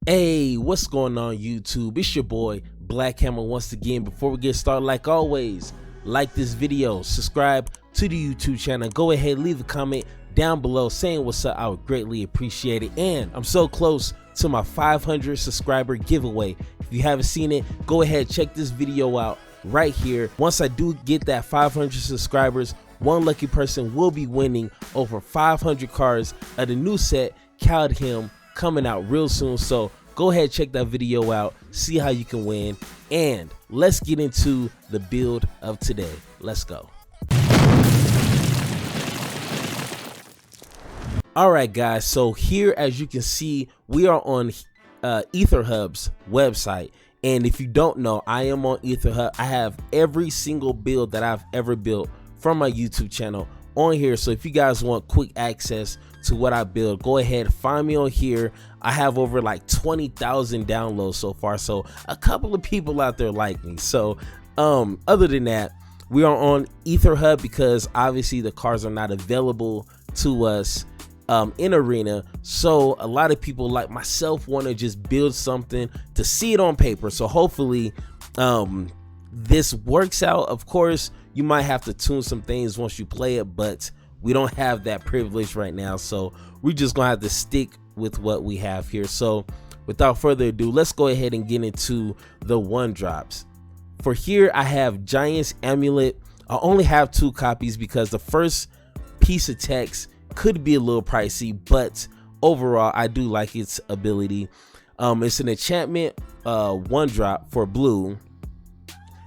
Hey, what's going on YouTube? It's your boy Black Hammer once again. Before we get started, like always, like this video, subscribe to the YouTube channel, go ahead, leave a comment down below saying what's up. I would greatly appreciate it. And I'm so close to my 500 subscriber giveaway. If you haven't seen it, go ahead, check this video out right here. Once I do get that 500 subscribers, one lucky person will be winning over 500 cards of the new set Kaldheim, coming out real soon. So go ahead, check that video out, see how you can win, and let's get into the build of today. Let's go. All right guys, so here as you can see, we are on EtherHub's website, and if you don't know, I am on EtherHub. I have every single build that I've ever built from my YouTube channel on here. So if you guys want quick access to what I build, go ahead, find me on here. I have over like 20,000 downloads so far, so a couple of people out there like me. So other than that, we are on EtherHub because obviously the cards are not available to us in arena, so a lot of people like myself want to just build something to see it on paper. So hopefully this works out. Of course, you might have to tune some things once you play it, but we don't have that privilege right now, so we're just gonna have to stick with what we have here. So without further ado, let's go ahead and get into the one drops. For here, I have Giant's Amulet. I only have 2 copies because the first piece of text could be a little pricey, but overall I do like its ability. It's an enchantment, 1 drop for blue,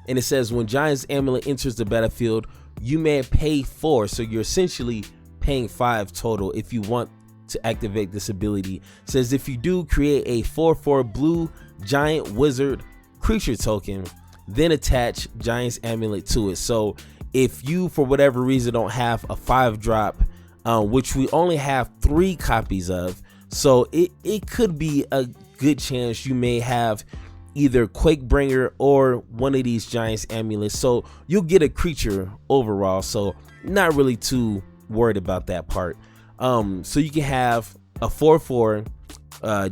and it says when Giant's Amulet enters the battlefield, you may pay 4, so you're essentially paying 5 total if you want to activate this ability. It says if you do, create a 4/4 blue giant wizard creature token, then attach Giant's Amulet to it. So if you for whatever reason don't have a 5 drop, which we only have 3 copies of, so it could be a good chance you may have either Quakebringer or one of these Giant's Amulets, so you'll get a creature overall, so not really too worried about that part. So you can have a 4/4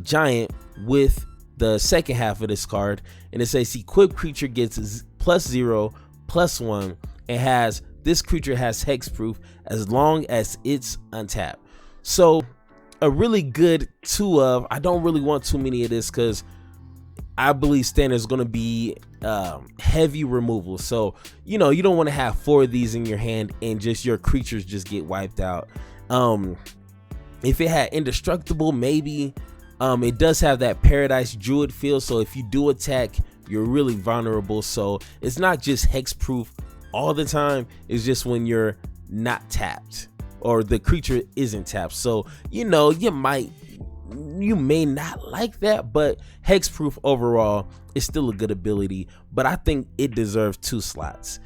giant with the second half of this card, and it says equipped creature gets +0/+1 and has this creature has hexproof as long as it's untapped. So a really good 2 of. I don't really want too many of this because I believe standard is going to be heavy removal. So you know, you don't want to have 4 of these in your hand and just your creatures just get wiped out. If it had indestructible, maybe. It does have that Paradise Druid feel, so if you do attack, you're really vulnerable. So it's not just hexproof all the time, it's just when you're not tapped or the creature isn't tapped. So you know, you may not like that, but hexproof overall is still a good ability, but I think it deserves 2 slots.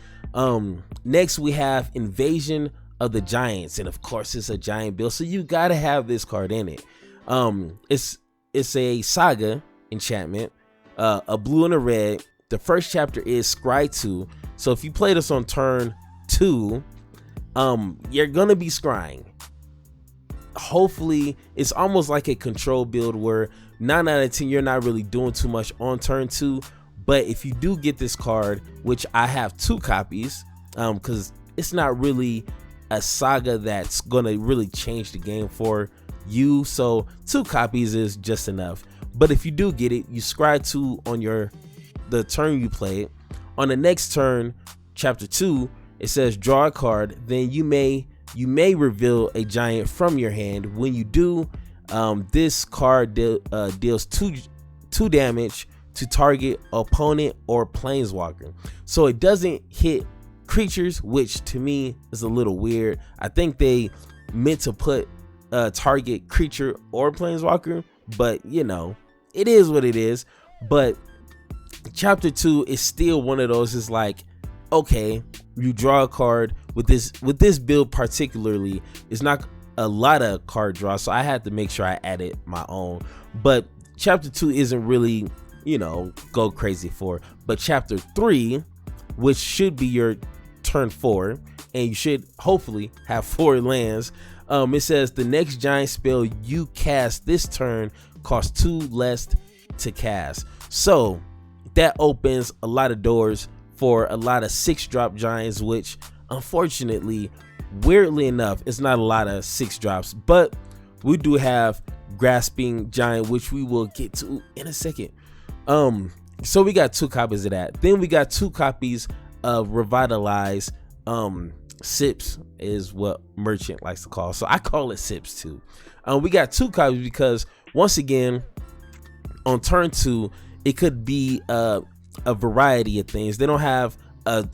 Next we have Invasion of the Giants, and of course it's a giant build, so you gotta have this card in it. It's a saga enchantment, a blue and a red. The first chapter is Scry 2, so if you play this on turn 2, you're gonna be scrying. Hopefully it's almost like a control build where 9 out of 10 you're not really doing too much on turn 2, but if you do get this card, which I have 2 copies, because it's not really a saga that's gonna really change the game for you, so 2 copies is just enough. But if you do get it, you scry 2 on the turn you play it. On the next turn, chapter 2, it says draw a card, then you may reveal a giant from your hand. When you do, this card deals 2 damage to target opponent or planeswalker. So it doesn't hit creatures, which to me is a little weird. I think they meant to put target creature or planeswalker, but you know, it is what it is. But chapter 2 is still one of those, is like, okay, you draw a card with this build particularly. It's not a lot of card draw, so I had to make sure I added my own. But chapter 2 isn't really, you know, go crazy for. But chapter 3, which should be your turn 4, and you should hopefully have 4 lands, it says the next giant spell you cast this turn costs 2 less to cast. So that opens a lot of doors for a lot of 6-drop giants, which unfortunately, weirdly enough, it's not a lot of 6-drops, but we do have Grasping Giant, which we will get to in a second. So we got 2 copies of that. Then we got 2 copies of Revitalize. Sips is what Merchant likes to call, so I call it Sips too. We got 2 copies because once again, on turn 2, it could be a variety of things. They don't have a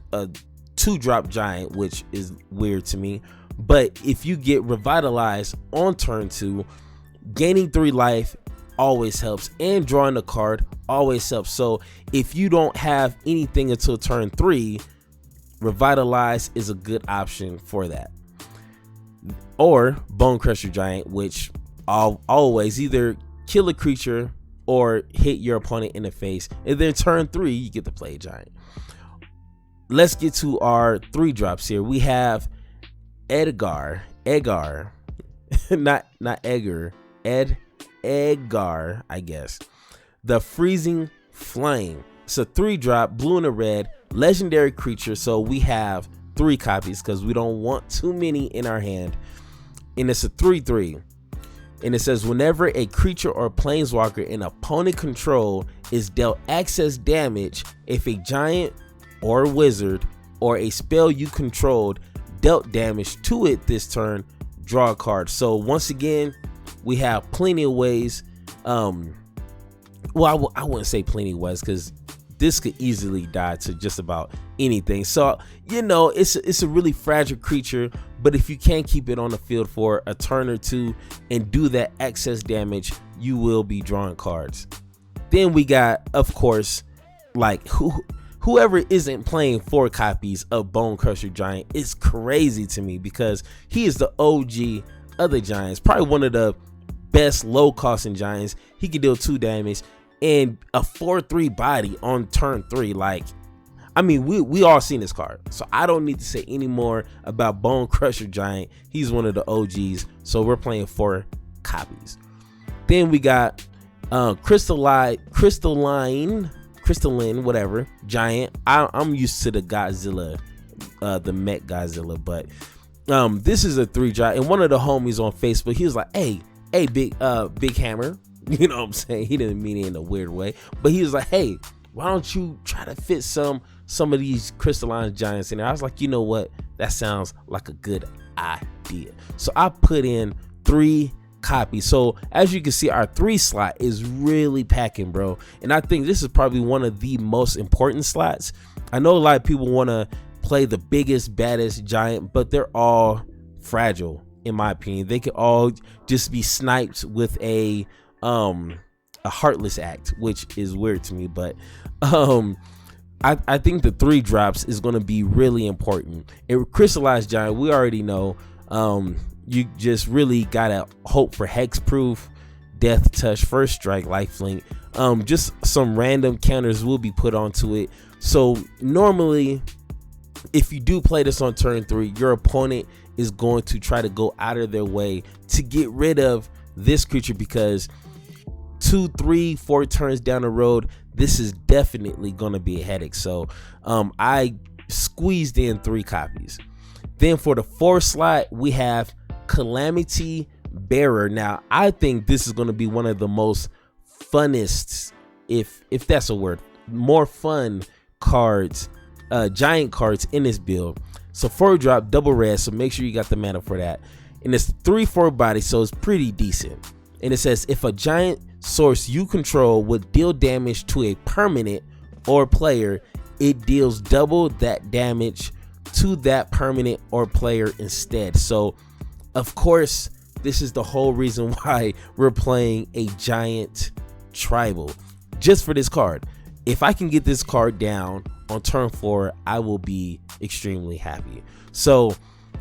2-drop giant, which is weird to me. But if you get Revitalized on turn 2, gaining 3 life always helps, and drawing a card always helps. So if you don't have anything until turn 3, Revitalize is a good option for that. Or Bone Crusher Giant, which always either kill a creature or hit your opponent in the face, and then turn 3 you get to play a giant. Let's get to our 3-drops here. We have Edgar, not Edgar, Edgar, I guess. The Freezing Flame. It's a 3-drop, blue and a red, legendary creature. So we have 3 copies because we don't want too many in our hand. And it's a 3/3. And it says whenever a creature or planeswalker in opponent control is dealt excess damage, if a giant or wizard or a spell you controlled dealt damage to it this turn, draw a card. So once again, we have plenty of ways. Well, I wouldn't say plenty of ways because this could easily die to just about anything. So, you know, it's a really fragile creature, but if you can't keep it on the field for a turn or 2 and do that excess damage, you will be drawing cards. Then we got, of course, like whoever isn't playing 4 copies of Bone Crusher Giant is crazy to me because he is the OG of the Giants, probably one of the best low costing Giants. He can deal 2 damage and a 4/3 body on turn 3. Like, I mean, we all seen this card, so I don't need to say any more about Bone Crusher Giant. He's one of the OGs, so we're playing 4 copies. Then we got crystalline, whatever, giant. I'm used to the Godzilla, the Mech Godzilla, but this is a 3-drop. And one of the homies on Facebook, he was like, hey, big hammer. You know what I'm saying? He didn't mean it in a weird way, but he was like, hey, why don't you try to fit some of these crystalline giants in there? I was like, you know what? That sounds like a good idea. So I put in 3 copies. So as you can see, our 3 slot is really packing, bro. And I think this is probably one of the most important slots. I know a lot of people want to play the biggest, baddest giant, but they're all fragile, in my opinion. They could all just be sniped with a Heartless Act, which is weird to me, but I think the 3-drops is going to be really important. A Crystallized Giant, we already know, you just really gotta hope for hexproof, death touch, first strike, lifelink. Just some random counters will be put onto it. So normally, if you do play this on turn 3, your opponent is going to try to go out of their way to get rid of this creature, because 2, 3, 4 turns down the road, this is definitely going to be a headache. So I squeezed in 3 copies. Then for the 4th slot, we have Calamity Bearer. Now I think this is going to be one of the most funnest, if that's a word, more fun cards, giant cards in this build. So 4-drop, double red, so make sure you got the mana for that. And it's 3/4 body, so it's pretty decent. And it says if a giant source you control would deal damage to a permanent or player, it deals double that damage to that permanent or player instead. So of course, this is the whole reason why we're playing a giant tribal, just for this card. If I can get this card down on turn 4, I will be extremely happy. So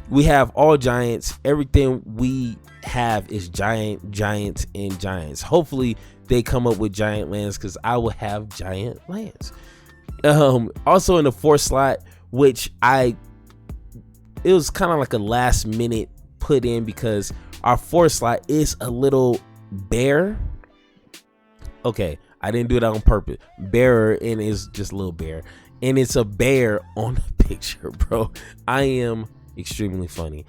we have all giants. Everything we have is giants, and giants. Hopefully they come up with giant lands, because I will have giant lands. Also in the 4th slot, which it was kind of like a last minute put in, because our 4th slot is a little bare. Okay, I didn't do that on purpose. Bearer, and it's just a little bear, and it's a bear on the picture, bro. I am extremely funny.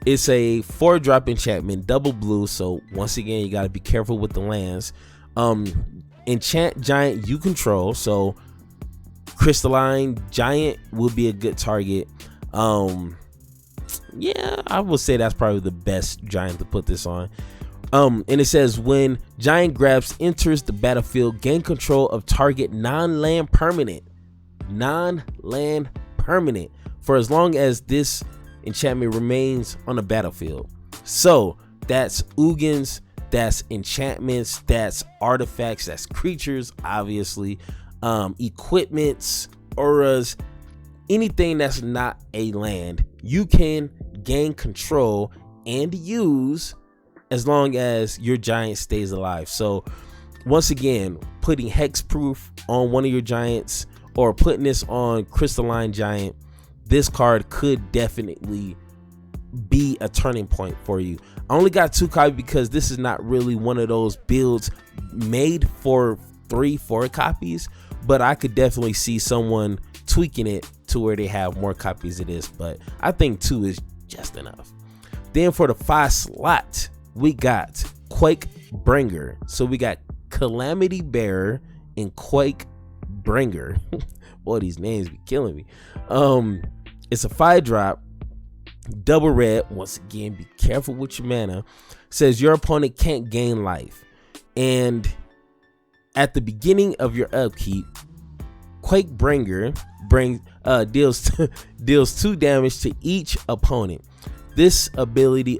It's a 4-drop enchantment, double blue. So once again, you got to be careful with the lands. Enchant giant you control. So crystalline giant will be a good target. Yeah, I will say that's probably the best giant to put this on. And it says when giant grabs enters the battlefield, gain control of target non-land permanent for as long as this enchantment remains on the battlefield. So that's Ugins, that's enchantments, that's artifacts, that's creatures, obviously, equipments, auras, anything that's not a land, you can gain control and use as long as your giant stays alive. So once again, putting hexproof on one of your giants or putting this on crystalline giant, this card could definitely be a turning point for you. I only got 2 copies because this is not really one of those builds made for 3-4 copies, but I could definitely see someone tweaking it to where they have more copies of this, but I think 2 is just enough. Then for the 5 slot, we got Quakebringer. So we got Calamity Bearer and Quakebringer. Boy, these names be killing me. It's a 5-drop, double red. Once again, be careful with your mana. Says your opponent can't gain life, and at the beginning of your upkeep, Quakebringer deals 2 damage to each opponent. This ability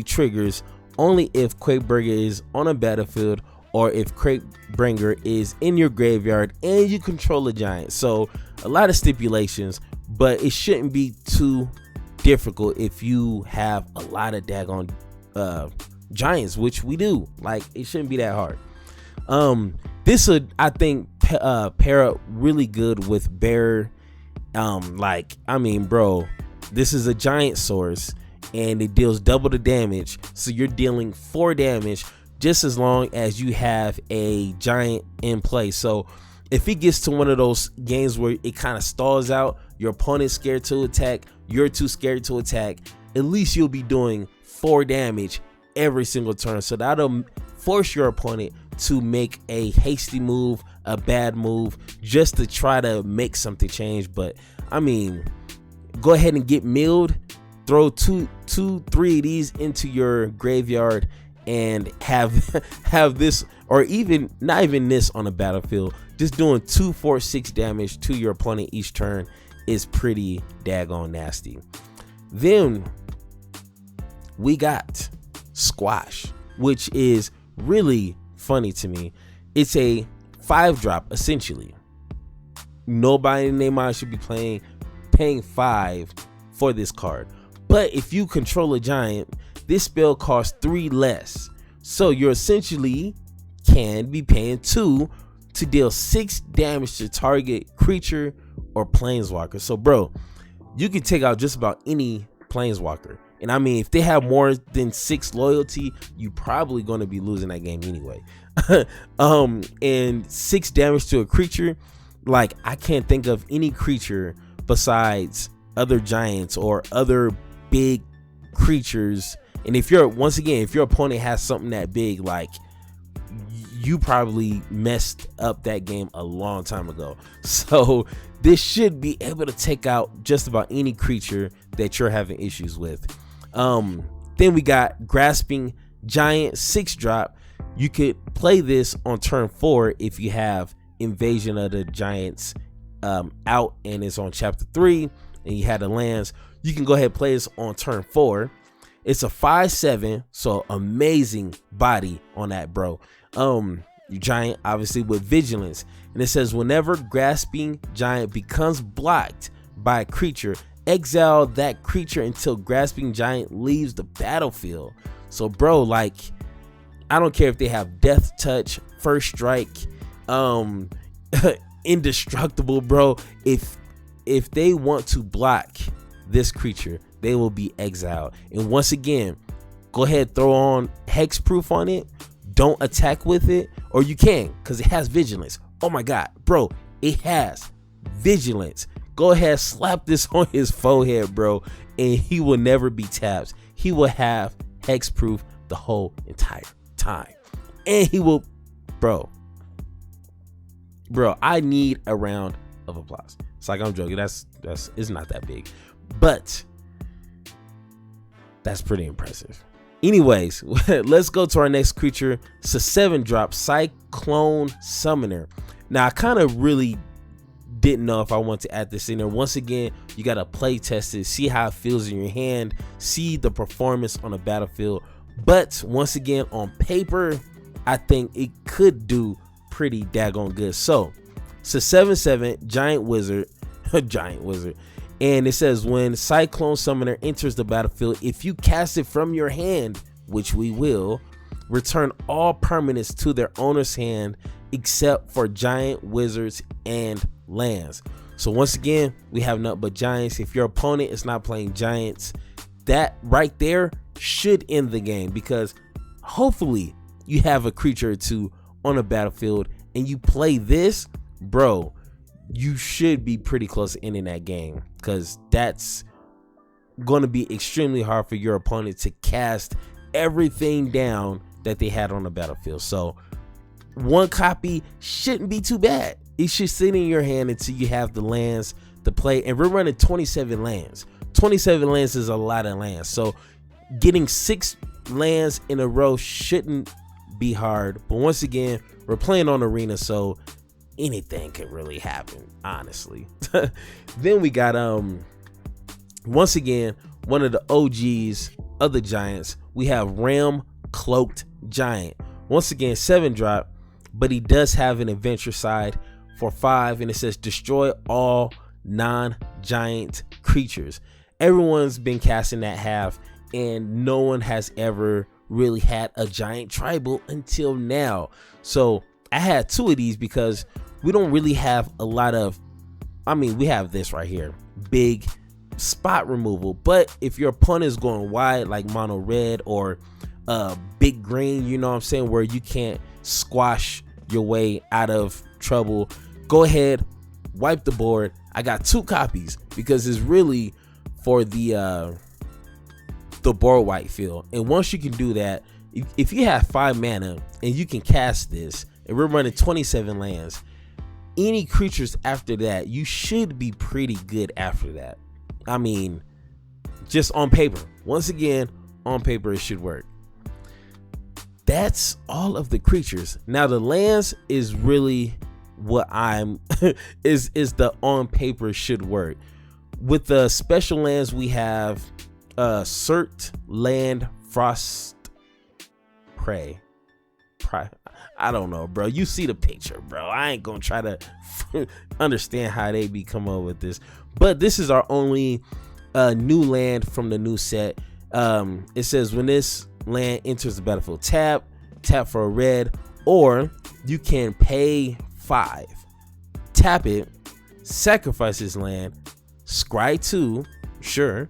triggers only if Quakebringer is on a battlefield or if Quakebringer is in your graveyard and you control a giant. So a lot of stipulations, but it shouldn't be too difficult if you have a lot of daggone giants, which we do. Like, it shouldn't be that hard. This would, I think, pair up really good with Bear. Bro, this is a giant source and it deals double the damage, so you're dealing 4 damage just as long as you have a giant in play. So if it gets to one of those games where it kind of stalls out, your opponent's scared to attack, you're too scared to attack, at least you'll be doing 4 damage every single turn. So that'll force your opponent to make a hasty move, a bad move, just to try to make something change. But I mean, go ahead and get milled, throw 3 of these into your graveyard, and have this, or even not even this on the battlefield. Just doing 2, 4, 6 damage to your opponent each turn is pretty daggone nasty. Then we got Squash, which is really funny to me. It's a 5-drop essentially. Nobody in their mind should be paying 5 for this card. But if you control a giant, this spell costs 3 less. So you're essentially can be paying 2 to deal 6 damage to target creature or planeswalker. So bro, you can take out just about any planeswalker. And I mean, if they have more than 6 loyalty, you probably going to be losing that game anyway. And 6 damage to a creature, like, I can't think of any creature besides other giants or other big creatures. And if your opponent has something that big, like, you probably messed up that game a long time ago. So this should be able to take out just about any creature that you're having issues with. Then we got Grasping Giant, 6-drop. You could play this on turn 4 if you have Invasion of the Giants out and it's on chapter 3 and you had the lands. You can go ahead and play this on turn 4. It's a 5/7, so amazing body on that, bro. Your giant obviously with vigilance, and it says whenever Grasping Giant becomes blocked by a creature, exile that creature until Grasping Giant leaves the battlefield. So bro, like, I don't care if they have Death Touch, First Strike, Indestructible, bro. If they want to block this creature, they will be exiled. And once again, go ahead, throw on hexproof on it. don't attack with it, or you can, because it has vigilance. Oh my god, bro, it has vigilance. Go ahead, slap this on his forehead, bro, and he will never be tapped. He will have hexproof the whole entire time, and he will, bro, I need a round of applause. It's like, I'm joking, that's it's not that big, but that's pretty impressive. Anyways, let's go to our next creature. It's a 7-drop Cyclone Summoner. Now, I kind of really didn't know if I want to add this in there. Once again, you got to play test it, see how it feels in your hand, see the performance on the battlefield. But once again, on paper, I think it could do pretty daggone good. So it's a 7/7 giant wizard, and it says when Cyclone Summoner enters the battlefield, if you cast it from your hand, which we will, return all permanents to their owner's hand except for giant wizards and lands. So once again, we have nothing but giants. If your opponent is not playing giants, that right there should end the game, because hopefully you have a creature or two on a battlefield and you play this, bro, you should be pretty close to ending that game, because that's going to be extremely hard for your opponent to cast everything down that they had on the battlefield. So one copy shouldn't be too bad. It should sit in your hand until you have the lands to play, and we're running 27 lands. 27 lands is a lot of lands, so getting 6 lands in a row shouldn't be hard. But once again, we're playing on arena, so anything can really happen, honestly. Then we got once again, one of the OGs of the giants. We have Ram Cloaked Giant. Once again, 7-drop, but he does have an adventure side for 5, and it says destroy all non-giant creatures. Everyone's been casting that half, and no one has ever really had a giant tribal until now. So I had 2 of these because we don't really have a lot of, I mean, we have this right here, big spot removal. But if your opponent is going wide, like mono red or big green, you know what I'm saying, where you can't squash your way out of trouble, go ahead, wipe the board. I got 2 copies because it's really for the board wipe field. And once you can do that, if you have 5 mana and you can cast this, and we're running 27 lands, any creatures after that, you should be pretty good after that. I mean, just on paper. Once again, on paper, it should work. That's all of the creatures. Now the lands is really what I'm is the on paper should work. With the special lands, we have Cert Land Frost Prey. I don't know, bro. You see the picture, bro. I ain't gonna try to understand how they be come up with this, but this is our only new land from the new set. It says when this land enters the battlefield, tap for a red, or you can pay 5, tap it, sacrifice this land, scry 2, sure,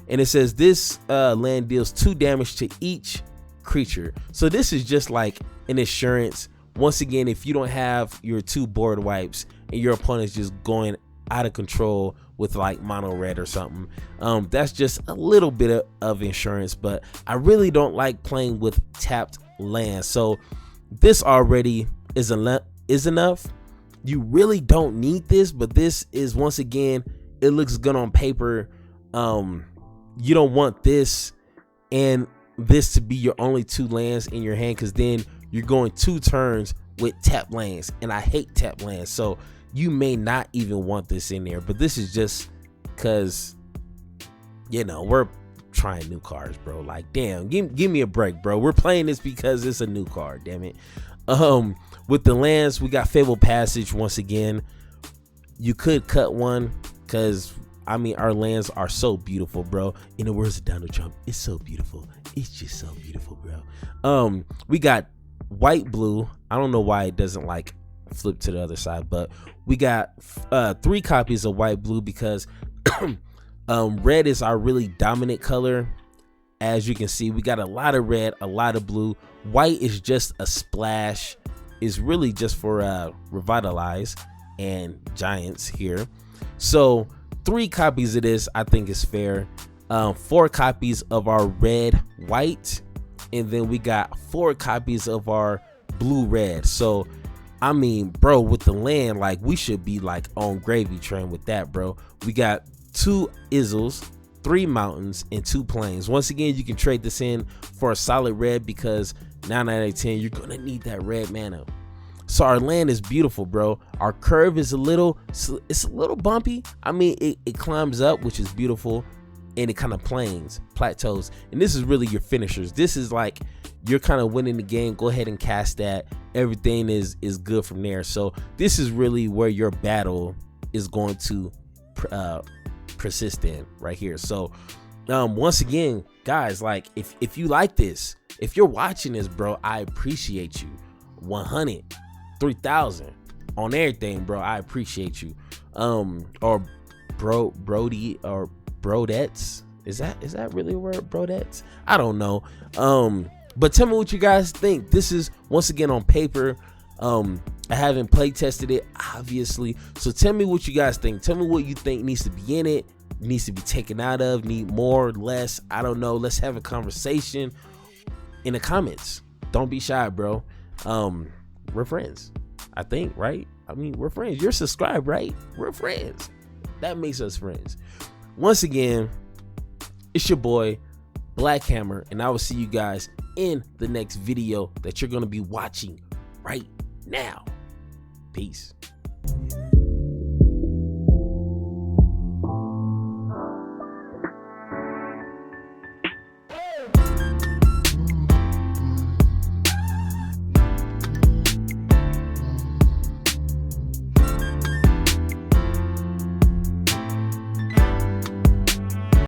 and it says this land deals 2 damage to each creature. So this is just like an insurance. Once again, if you don't have your 2 board wipes and your opponent's just going out of control with like mono red or something, that's just a little bit of insurance. But I really don't like playing with tapped lands, so this already is enough. You really don't need this, but this is, once again, it looks good on paper. You don't want this and this to be your only 2 lands in your hand, because then you're going 2 turns with tap lands, and I hate tap lands, so you may not even want this in there. But this is just because, you know, we're trying new cards, bro. Like, damn, give me a break, bro. We're playing this because it's a new card, damn it. With the lands, we got Fabled Passage. Once again, you could cut one, because I mean, our lands are so beautiful, bro. In the words of Donald Trump, it's so beautiful. It's just so beautiful, bro. We got white blue. I don't know why it doesn't like flip to the other side, but we got 3 copies of white blue because red is our really dominant color As you can see, we got a lot of red, a lot of blue. White is just a splash. It's really just for revitalize and giants here. So 3 copies of this I think is fair. 4 copies of our red white, and then we got 4 copies of our blue red. So I mean, bro, with the land, like, we should be like on gravy train with that, bro. We got 2 Izzles, 3 mountains, and 2 plains. Once again, you can trade this in for a solid red, because 9 out of 10 you're gonna need that red mana. So our land is beautiful, bro. Our curve is it's a little bumpy. I mean, it climbs up, which is beautiful, and it kind of plateaus, and this is really your finishers. This is like, you're kind of winning the game, go ahead and cast that. Everything is good from there. So this is really where your battle is going to persist in right here. So once again, guys, like, if you like this, if you're watching this, bro, I appreciate you. 100, 3,000 on everything, bro. I appreciate you. Or Brody or Brodettes. Is that really a word? Brodettes? I don't know. But tell me what you guys think. This is, once again, on paper. I haven't play tested it, obviously. So tell me what you guys think. Tell me what you think needs to be in it, needs to be taken out of, need more, less. I don't know. Let's have a conversation in the comments. Don't be shy, bro. We're friends, I think, right? I mean, we're friends. You're subscribed, right? We're friends. That makes us friends. Once again, it's your boy Black Hammer, and I will see you guys in the next video that you're going to be watching right now. Peace.